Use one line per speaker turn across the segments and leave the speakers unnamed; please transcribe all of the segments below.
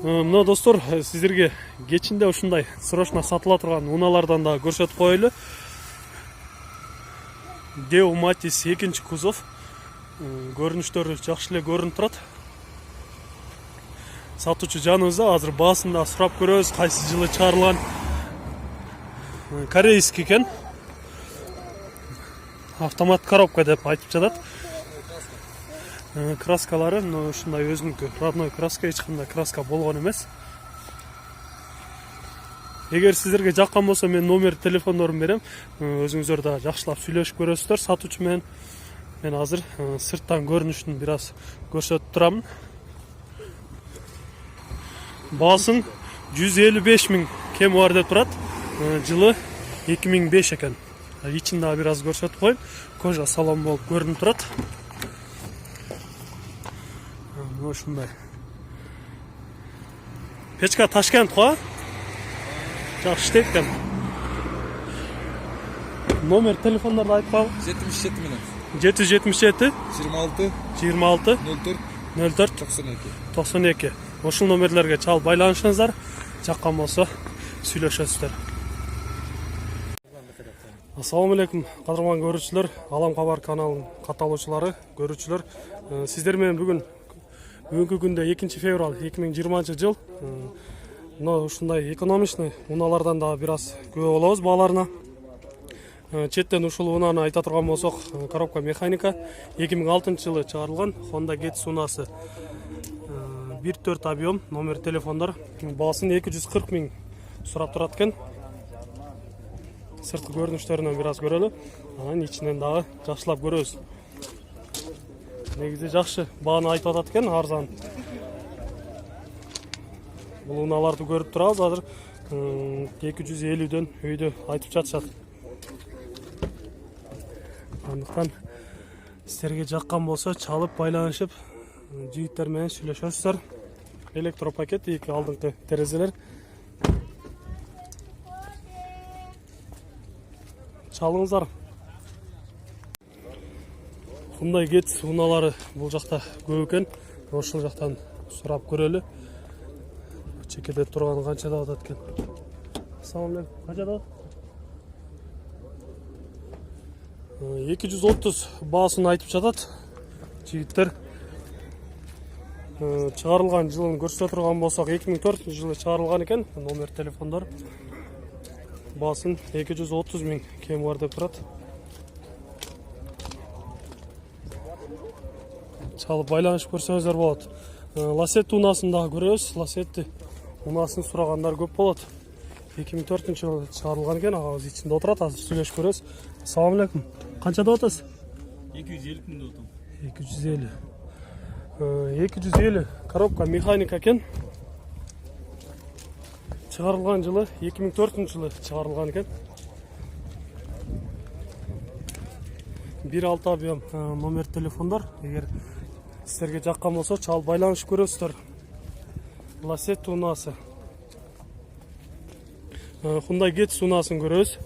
Мына достор, сіздерге кечинде ушундай срочно сатыла турган унаалардан да көрсөтүп коелу. Deo Matiz 2 кузов. Көрүнүштөрү жакшы эле көрүнүп турат. Сатуучу жаныбызда, азыр баасын да сурап көрөбүз, кайсы жылы чыгарылган. Корейский экен. Автомат коробка деп айтып жатат. Краскалары ушундай өзүнүкү родной краска, эч кандай краска болгон эмес. Эгер сиздерге жаккан болсо, мен номер телефондорун берем. Өзүңүздөр да жакшылап сүйлөшүп көрөсүздөр сатуучу менен. Мен азыр сырттан көрүнүшүн бир аз көрсөтүп турамын. Баасын 155 000 кем бар деп турат. Жылы 2005 экен. Ичин да бир аз көрсөтүп коеюн. Кожа салон болуп көрүнүп турат. Ушундай. Печка Ташкент го. Жакшы иштейт экен. Номер телефондорду айтпабы?
77 менен.
777
26
04 92. Ошол номерлерге чалып байланышыңыздар. Жаккан болсо сүйлөшөсүздөр. Ассаламу алейкум, кадырман көрүүчүлөр, Алам Кабар каналынын катталуучулары, көрүүчүлөр. Сиздер менен бүгүнкү күндө 2 февраль 2020 жыл. Ушундай экономичный унаалардан да бир аз күбө болобуз бааларына. Четтен ушул унааны айта турган болсок, коробка механика 2006 жылы чыгарылган Honda Getz унасы. 1.4 объем, номер телефондор. Баасын 240 000 сурап турат экен. Сырткы көрүнүштөрүнөн бир аз көрөлү. Анан ичинен дагы жакшылап көрөбүз. Негизи жакшы бааны айтып атат экен, арзан. Бул унааларды көрүп турабыз, азыр 250дөн өйдө айтып жатышат. Андыктан сиздерге жаккан болсо чалып байланышып, жигиттер менен сүйлөшөсүздөр. Электропакет, 2 алдыңкы терезелер. Чалыңыздар. Honda Getz унаалары бул жакта көп экен. Ошол жактан сурап көрөлү. Чекеде турган канчада атат экен? Ассаламу алейкум. Канчада? 230 баасын айтып жатат. Жигиттер чыгарылган жылын көрсөтө турган болсок, 2004 жылы чыгарылган экен. Номер телефондор. Баасын 230 000 кем бар деп турат. Чалып байланышып көрсөңүздөр болот. Ласет унасын дагы көрөбүз. Ласетти унасын сурагандар көп болот. 2004 жылы чыгарылган экен, агабыз ичинде отурат, азыр сүйлөшүп көрөбүз. Ассаламу алейкум. Канчада атасыз?
250 000 деп
атам. 250 коробка механика экен. Чыгарылган жылы 2004 жылы чыгарылган экен. 1.6 объем, номер телефондор. Эгер сиздерге жаккан болсо, чалып байланышып көрөсүздөр. Ласет унасы. Honda Getz унасын көрөбүз.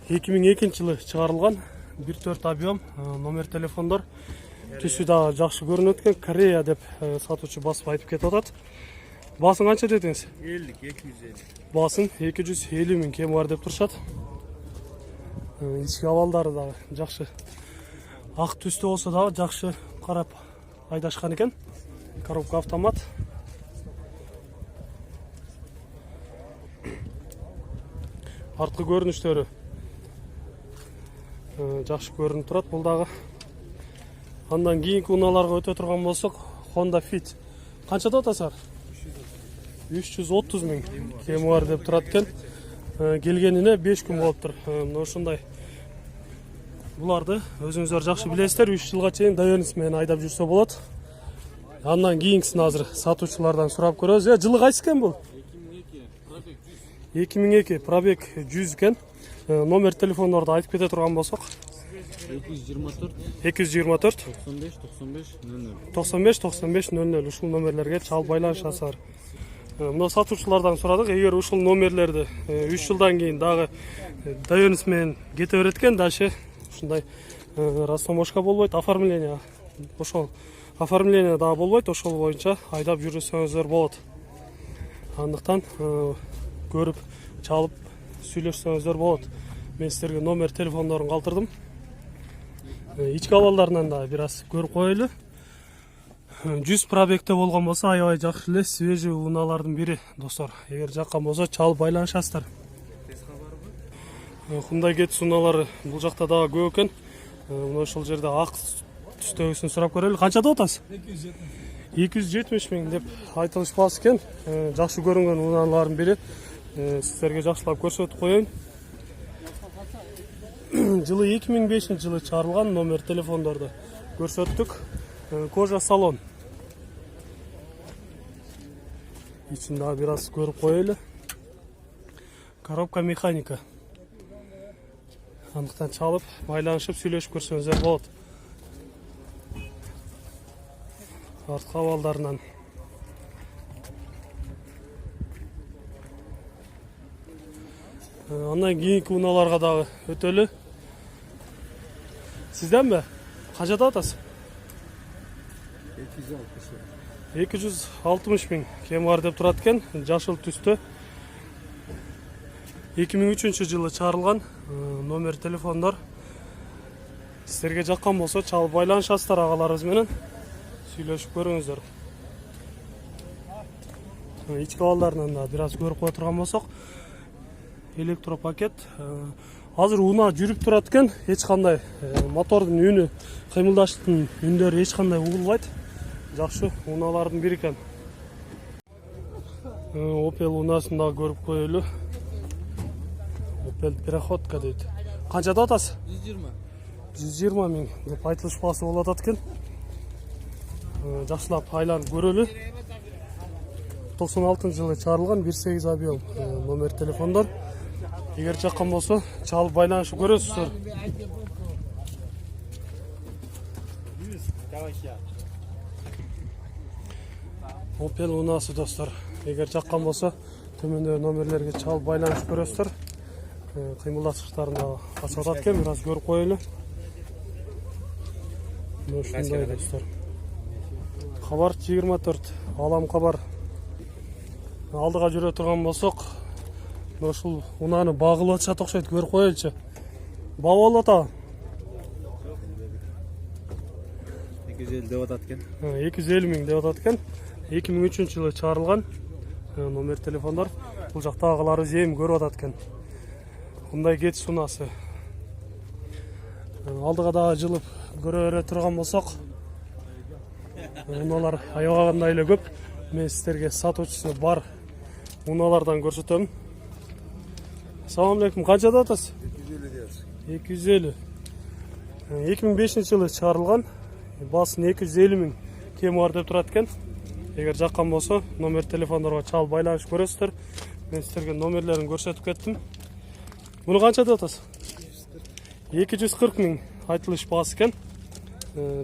2002 жылы чыгарылган, 1.4 объем, номер телефондор. Түсү да жакшы көрүнөт экен. Корея деп сатуучу басып айтып кетип атат. Баасын канча дедиңиз?
250.
Баасын 250 000 кем бар деп турушат. Ички абалдары да жакшы. Ак түстө болсо дагы жакшы карап айдашкан экен. Коробка автомат. Арткы көрүнүштөрү жакшы көрүнүп турат бул дагы. Андан кийинки унааларга өтө турган болсок, Honda Fit. Канчада атасыздар? 330 000 кем бар деп турат экен. Келгенине 5 күн болуптур. Ошондой. Буларды өзүңүздөр жакшы билесиздер, 3 жылга чейин доверенность менен айдап жүрсө болот. Андан кийинкисин азыр сатуучулардан сурап көрөбүз. Жылы кайсы экен бул? 2002 пробег 100 экен. Номер телефондорду айтып кете турган болсок, 224 95 00 ушул номерлерге чалып байланышасыздар. Мына сатуучулардан сурадык, эгер ушул номерлерди 3 жылдан кийин дагы доверенность менен кете берет экен, дальше ушундай растаможка болбойт, оформление. Ошол оформление дагы болбойт, ошол боюнча айдап жүрсөңүздөр болот. Андыктан көрүп чалып сүйлөшсөңүздөр болот. Мен сиздерге номер телефондорун калтырдым. Ички абалдарынан да бир аз көрүп коелу. 100 пробегте болгон болсо аябай жакшы эле свежий унаалардын бири, достор. Эгер жаккан болсо чалып байланышасыздар. Hyundai Getz унаалары бул жакта дагы көп экен. Мына ошол жерде ак түстөгүсүн сурап көрөлү. Канча деп атасыз? 270 миң деп айтылышпас экен. Жакшы көрүнгөн унаалардын бири. Сиздерге жакшылап көрсөтүп коеюн. Жылы 2005 жылы чыгарылган, номер телефондорду көрсөттүк. Кожа салон. İçin daha biraz görüp koyalım. Коробка механика. Андыктан çalıp, байланышып сүйлөшүп көрсөңүздөр болот. Артка абалдарынан. Андан кийинки унааларга дагы өтөлү. Сизденби? Канча деп атасыз? 260 миң кем бар деп турат экен. Жашыл түстө. 2003 жылы чыгарылган, номер телефондор. Сиздерге жаккан болсо чалып байланышасыздар агаларыбыз менен. Сүйлөшүп көрүңүздөр. Ички абалдарынан да бир аз көрүп кое турган болсок, электропакет. Азыр унаа жүрүп турат экен, эч кандай мотордун үнү, кыймылдаштын үндөрү эч кандай угулбайт. Жакшы унаалардын бири экен. Opel унаасын дагы көрүп коелу. Opel Переходка дейт. Канча деп атасыз? 120 миң деп айтылышпасы болуп атат экен. Жакшылап айланып көрөлү. 96 жылы чыгарылган 1.8 объем номер телефондор. Эгер жаккан болсо чалып байланышып көрөсүздөр. Opel унаасы, достор. Эгер жаккан болсо төмөндө номерлерге чалып байланышып көрөсүздөр. Кыймылдатыштарын да ачып атат экен, бир аз көрүп коелу. Ушундай, достор. Кабар 24, алам кабар. Алдыга жүрө турган болсок, ушул унааны багылып атышат окшойт, көрүп коелучу. Баа болуп атабы?
250 деп атат экен.
250 миң деп атат экен. 2003 жылы чыгарылган номер телефондор. Бул жакта агалары эми көрүп атат экен. Hyundai Getz унаасы. Алдыга дагы жылып көрө бере турган болсок, унаалар аябагандай эле көп. Мен сиздерге сатуучусу бар унаалардан көрсөтөм. Assalamu alaikum. Канча деп атасыз? 250. 2005 жылы чыгарылган. Басын 250 миң кем бар деп турат экен. Эгер жаккан болсо, номер телефондорго чалып байланышып көрөсүздөр. Мен сиздерге номерлерин көрсөтүп кеттим. Муну канча деп атасыз? 240 миң айтылыш баасы экен.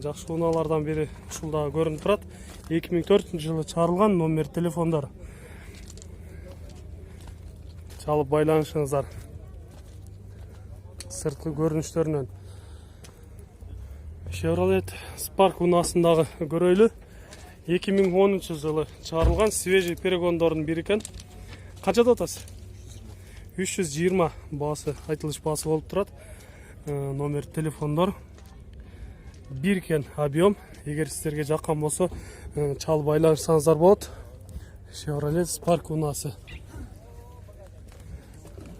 Жакшы унаалардан бири ушул дагы көрүнүп турат. 2004 жылы чыгарылган номер телефондор. Чалып байланышыңыздар. Сырткы көрүнүштөрүнөн. Chevrolet Spark унаасын дагы көрөлү. 2010 жылы чыгарылган свежий перегондордун бири экен. Канча деп атасыз? 320 баасы, айтылыш баасы болуп турат. Номер телефондор. Бир экен объем. Эгер сиздерге жаккан болсо, чалып байланышсаңыздар болот. Chevrolet Spark унаасы.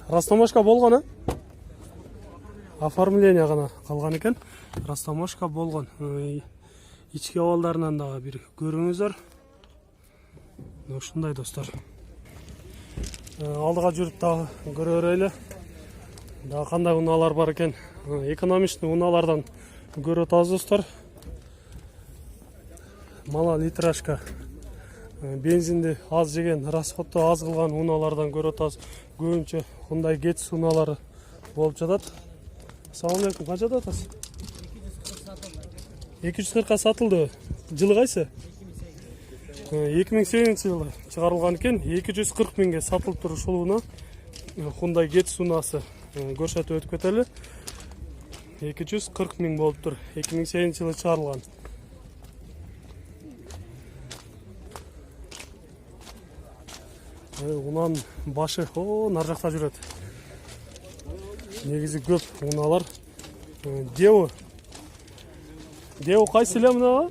Растамашка болгон, а? Оформление гана калган экен. Растамашка болгон. Ички абалдарынан дагы бир көрүңүздөр. Ушундай, достор. Алдыга жүрүп дагы көрө берели. Дагы кандай унаалар бар экен. Экономичный унаалардан көрө атабыз, достор. Мала литражка. Бензинди аз жеген, расходду аз кылган унаалардан көрө атабыз. Көбүнчө Hyundai Getz унаалары болуп жатат. Assalamu alaikum. Канча деп атасыз? 240 сатылды. Жылы кайсы? 2008 жылы чыгарылган экен. 240 миңге сатылып тур ушул унаа. Hyundai Getz унаасы. Көрсөтүп өтүп кетели. 240 миң болуп тур. 2008 жылы чыгарылган. Унан башы нар жақта жүреді. Негізі көп уналар. Деу қайсы еле мына?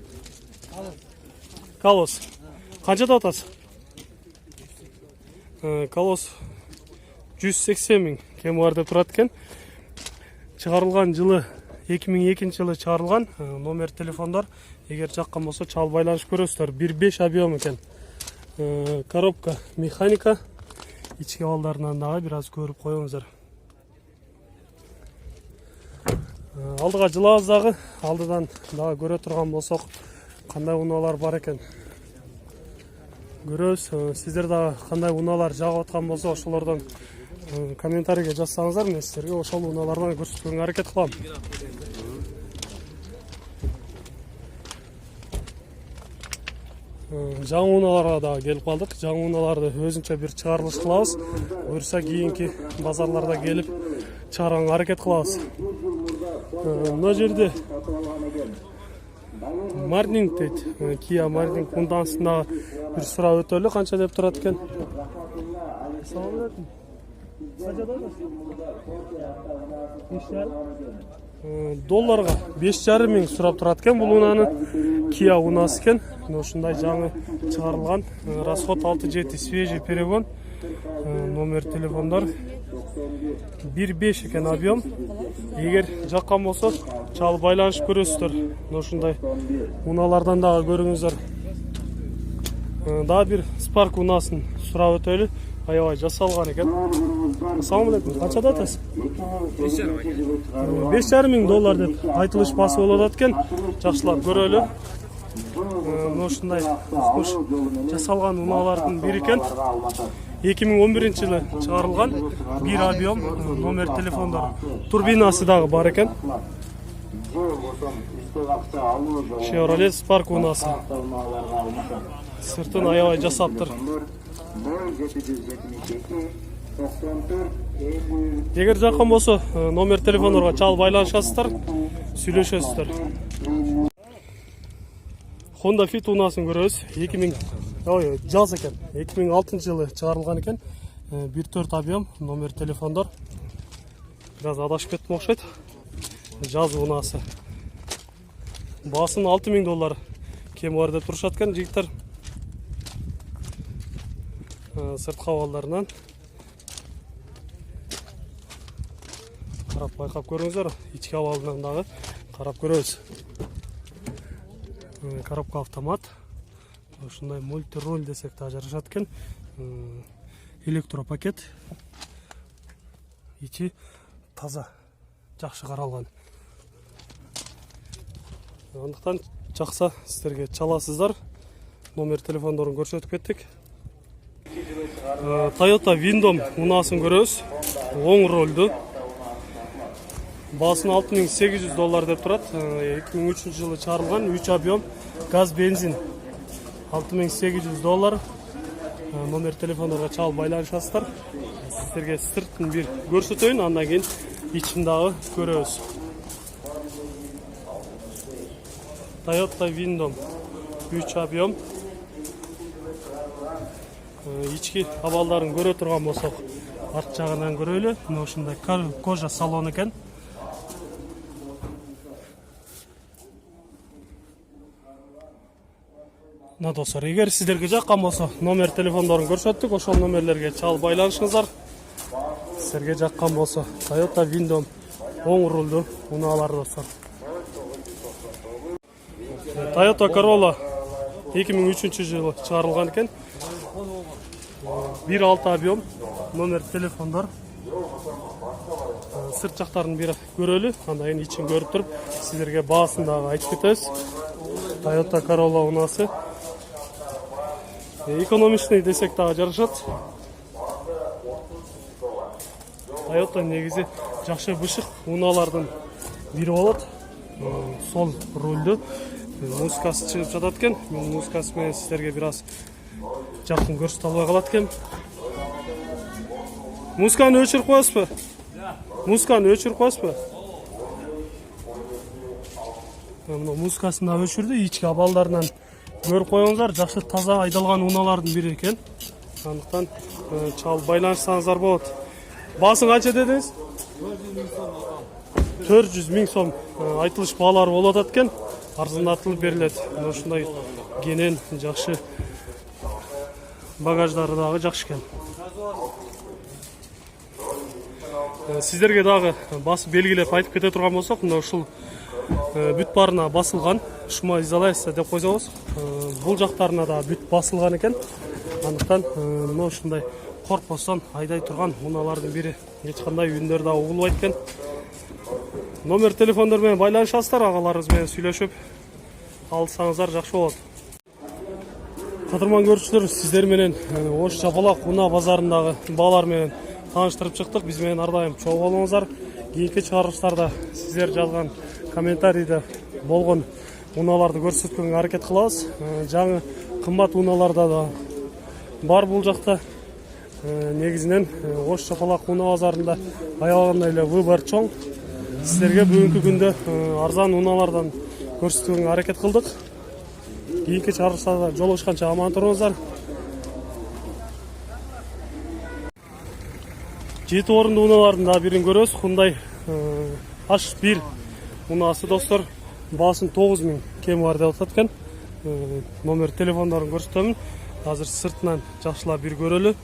Колос. Қаншада атасы? Колос 180 мың кемуарда тұрады екен. Шығарылған жылы 2002 жылы шығарылған. Номер телефондар егер жаққан болса чал байланышып көресіздер. 1.5 объем екен. Коробка механика. Ички алдарынан дағы біраз көріп қойыңыздар. Алдыға жылы аздағы алдыдан дағы көре тұрған болсақ қандай уналар бар екен. Көрөз, сіздер дағы қандай уналар жағып отқан болса ошолордон комментарийге жазсаңыздар, мен сіздерге ошол уналардан көрсөткөнгө аракет кылам. Жаңы уналарға да келіп қалдық. Жаңы уналарды өзінше бір чыгарылыш кылабыз. Буюрса кийинки базарларда келіп чыгарганга аракет кылабыз. Мына жерде Мардинг дейт. Kia Мардинг мундансында бір сурап өтөлү, канча деп турат экен? Долларга 5,5 мың сурап турат экен. Бул унаны Kia унасы экен. Ушундай жаңы чыгарылган. Расход 6,7, свежий перегон. Номер телефондар 1.5 экен объем. Егер жаккан болсо чалып байланышып көрөсүздөр. Ушундай уналардан дагы көрүңүздөр. Дагы бир Spark унасын сурап өтөлү. Аябай жасалган экен. Ассаламу алейкум. Канчада атасыз? 5,5 мың доллар деп айтылыш басы болот экен. Жакшылап көрөлү. Ушундай жасалган уналардын бири экен. 2011 жылы чыгарылган, бир объем, номер телефондар, турбинасы дагы бар экен. Chevrolet Spark унасы. Сыртын аябай жасаптыр. Егер жаккан болсо, номер телефондарга чалып байланышасыздар, сүйлөшөсүздөр. Honda Fit унасын көрөбүз. 2000 жаз экен. 2006 жылы чыгарылган экен. 1.4 объем, номер телефондар. Biraz адашып кеттим окшойт. Жаз унасы. Басын 6 мың доллар кем бар деп турушат экен жигиттер. Сырт кабалдарынан карап байкап көрүңүздөр. Ички абалынан дагы карап көрөбүз. Коробка автомат. Ушундай мультироль десек да жарашат экен. Электропакет. Ичи таза, жакшы каралган. Андыктан жакса сиздерге чаласыздар. Номер телефондорун көрсөтүп кеттик. Toyota Windom унасын көрөбүз. Оң ролду. Басын 6800 доллар деп турат. 2003 жылы чыгарылган, 3 объем, газ, бензин. 6800 доллар. Номер телефондарга чалып байланышасыздар. Сиздерге сыртын бир көрсөтөйүн, андан кийин ичин дагы көрөбүз. Toyota Windom 3 объем. Ички абалдарын көрө турган болсок, арт жагынан көрөлү. Мына ушундай кожа салон экен. На достор, егер сиздерге жаккан болсо, номер телефондорун көрсөттүк, ошол номерлерге чалып байланышыңыздар. Сиздерге жаккан болсо, Toyota Windom оң рулду унаалар достор. Toyota Corolla 2003 жылы чыгарылган экен. 1.6 объем, номер телефондар. Сырт жактарын бир көрөлү, андан кийин ичин көрүп туруп, сиздерге баасын дагы айтып кетебиз. Toyota Corolla унасы. Экономичный десек дагы жарашат. Toyota негизи жакшы бышык унаалардын бири болот. Сол рулду музыкасы чыгып жатат экен. Мен музыкасы менен сиздерге бир аз жакын көрсөтө албай калат экен. Музыканы өчүрүп коесузбу? Музыканы өчүрүп коесузбу? Мына музыкасын да өчүрдү, ички абалдарынан көрүп коюңуздар, жакшы таза айдалган унаалардын бири экен. Андыктан чалып байланышсаңыздар болот. Басың канча дедиңиз? 400 миң сом айтылыш баалары болуп атат экен. Арзандатылып берилет. Ушундай кенен жакшы багаждары дагы жакшы экен. Сиздерге дагы басып белгилеп айтып кете турган болсок, мына ушул бүт барына басылган шумоизоляция деп койсоңуз, бул жактарына да бүт басылган экен. Андыктан мына ушундай коркпостон айдай турган унаалардын бири эч кандай үндөр да угулбайт экен. Номер телефондор менен байланышасыздар, агаларыбыз менен сүйлөшүп алсаңыздар жакшы болот. Кадырман көрүүчүлөр, сиздер менен Ош Жапалак унаа базарындагы баалар менен тааныштырып чыктык. Биз менен ар дайым чогуу болуңуздар. Кийинки чыгарылыштарда сиздер жазган комментарийде болгон унааларды көрсөткөнгө аракет кылабыз. Жаңы кымбат унааларда да бар бул жакта. Негизинен Ош Жапалак унаа базарында аялгандай эле выбор чоң. Сиздерге бүгүнкү күндө арзан унаалардан көрсөткөнгө аракет кылдык. Кийинки чыгарылыштарда жолугушканча аман туруңуздар. 7 орунду унаалардын да бирин көрөбүз. Hyundai H1 унаасы достор, баасын 9 миң кеми бар деп атат экен. Номер телефондорун көрсөтөмүн. Азыр сыртынан жакшылап бир көрөлү.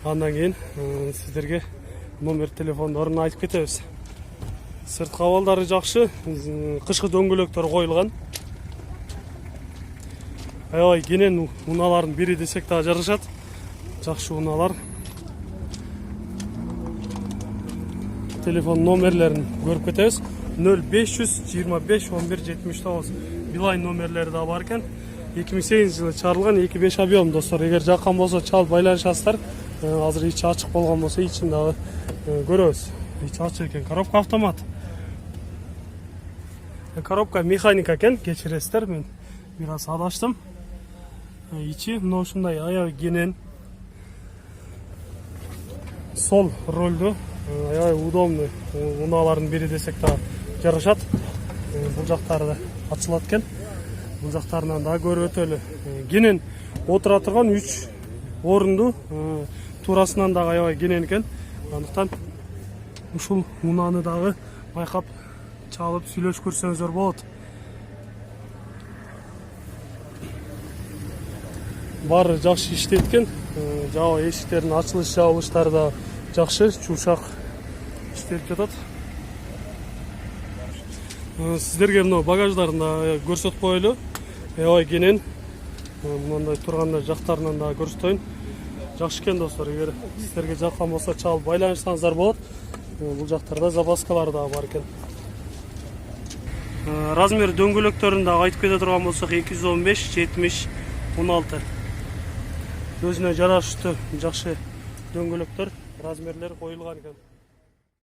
Андан кийин сиздерге номер телефондорун айтып кетебиз. Сырт кабалдары жакшы, кышкы дөңгөлөктөр коюлган. Аябай кенен унаалардын бири десек да жарашат. Жакшы унаалар. Телефон номерлерин көрүп кетебиз. 0500 25 11 79. Билайн номерлери да бар экен. 2008 жылы чыгарылган 2.5 объем достор. Эгер жаккан болсо чалып байланышасыздар. Азыр ичи ачык болгон болсо ичин дагы көрөбүз. Ичи ачык экен. Коробка автомат. Коробка механика экен, кечиресиздер, мен бир аз адаштым. Ичи мына ушундай аябай кенен. Сол ролдо аябай удобный унаалардын бири десек да жарашат. Бул жактары да ачылат экен. Бул жактарынан да көрүп өтөлү. Кенен отура турган 3 орунду, туурасынан дагы аябай кенен экен. Андыктан ушул унааны дагы байкап чалып сүйлөшүп көрсөңүздөр болот. Баары жакшы иштейт экен. Жаба эшиктердин ачылыш жабылыштары да жакшы, чумшак иштелип жатат. Сиздерге мына багаждарын да көрсөтүп коелу. Аябай кенен. Мындай турганда жактарынан да көрсөтөйүн. Жакшы экен достор. Эгер сиздерге жаккан болсо чалып байланышсаңыздар болот. Бул жактарда запаскалар да бар экен. Размер дөңгөлөктөрүн да айтып кете турган болсок 215 70 16. Өзүнө жараштуу жакшы дөңгөлөктөр, размерлер коюлган экен.